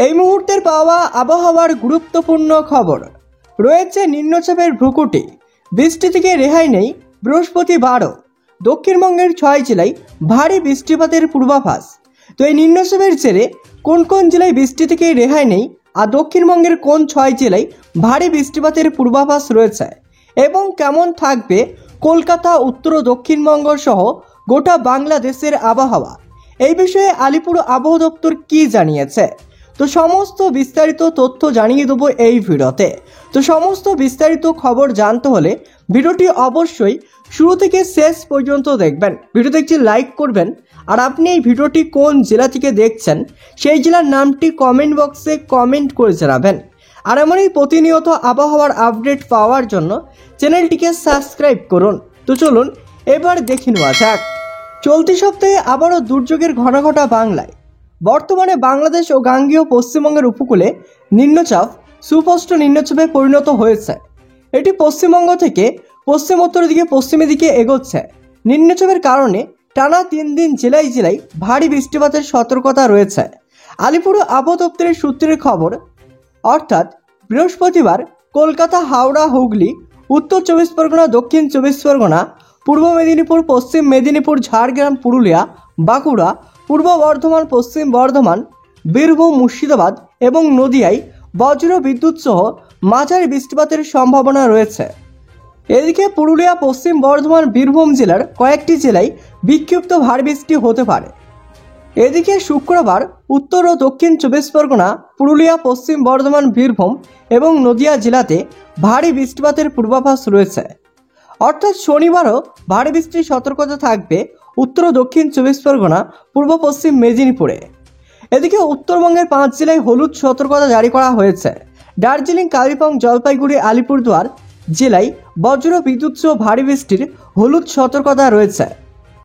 এই মুহূর্তের পাওয়া আবহাওয়ার গুরুত্বপূর্ণ খবর রয়েছে। নিম্নচাপের ভ্রুকুটি, বৃষ্টি থেকে রেহাই নেই বৃহস্পতিবারও। দক্ষিণবঙ্গের 6 জেলায় ভারী বৃষ্টিপাতের পূর্বাভাস। তো এই নিম্নচাপের জেরে কোন কোন জেলায় বৃষ্টি থেকে রেহাই নেই আর দক্ষিণবঙ্গের কোন 6 জেলায় ভারী বৃষ্টিপাতের পূর্বাভাস রয়েছে এবং কেমন থাকবে কলকাতা, উত্তর ও দক্ষিণবঙ্গ সহ গোটা বাংলাদেশের আবহাওয়া, এই বিষয়ে আলিপুর আবহাওয়া দপ্তর কী জানিয়েছে, তো সমস্ত বিস্তারিত তথ্য জানিয়ে দেবো এই ভিডিওতে। তো সমস্ত বিস্তারিত খবর জানতে হলে ভিডিওটি অবশ্যই শুরু থেকে শেষ পর্যন্ত দেখবেন। ভিডিওতে একটি লাইক করবেন আর আপনি এই ভিডিওটি কোন জেলা থেকে দেখছেন সেই জেলার নামটি কমেন্ট বক্সে কমেন্ট করে জানাবেন। আর এমনই প্রতিনিয়ত আবহাওয়ার আপডেট পাওয়ার জন্য চ্যানেলটিকে সাবস্ক্রাইব করুন। তো চলুন এবার দেখে নেওয়া যাক। চলতি সপ্তাহে আবারও দুর্যোগের ঘটা বাংলায়। বর্তমানে বাংলাদেশ ও গাঙ্গেয় পশ্চিমবঙ্গের উপকূলে নিম্নচাপ সুস্পষ্ট নিম্নচাপে পরিণত হয়েছে। এটি পশ্চিমবঙ্গ থেকে পশ্চিমোত্তর দিকে পশ্চিমের দিকে এগোচ্ছে। নিম্নচাপের কারণে টানা 3 দিন জেলায় জেলায় ভারী বৃষ্টিপাতের সতর্কতা রয়েছে। আলিপুর আবহাওয়া দপ্তরের সূত্রের খবর, অর্থাৎ বৃহস্পতিবার কলকাতা, হাওড়া, হুগলি, উত্তর 24 পরগনা, দক্ষিণ 24 পরগনা, পূর্ব মেদিনীপুর, পশ্চিম মেদিনীপুর, ঝাড়গ্রাম, পুরুলিয়া, বাঁকুড়া, পূর্ব বর্ধমান, পশ্চিম বর্ধমান, বীরভূম, মুর্শিদাবাদ এবং নদিয়ায় বজ্র বিদ্যুৎ সহ মাঝারি বৃষ্টিপাতের সম্ভাবনা রয়েছে। এদিকে পুরুলিয়া, পশ্চিম বর্ধমান, বীরভূম জেলার কয়েকটি জেলায় বিক্ষিপ্ত ভারী বৃষ্টি হতে পারে। এদিকে শুক্রবার উত্তর ও দক্ষিণ 24 পরগনা, পুরুলিয়া, পশ্চিম বর্ধমান, বীরভূম এবং নদিয়া জেলাতে ভারী বৃষ্টিপাতের পূর্বাভাস রয়েছে। অর্থাৎ শনিবারও ভারী বৃষ্টির সতর্কতা থাকবে উত্তর ও দক্ষিণ 24 পরগনা, পূর্ব পশ্চিম মেদিনীপুরে। এদিকে উত্তরবঙ্গের 5 জেলায় হলুদ সতর্কতা জারি করা হয়েছে। দার্জিলিং, কালিম্পং, জলপাইগুড়ি, আলিপুরদুয়ার জেলায় বজ্র বিদ্যুৎ সহ ভারী বৃষ্টির হলুদ সতর্কতা রয়েছে।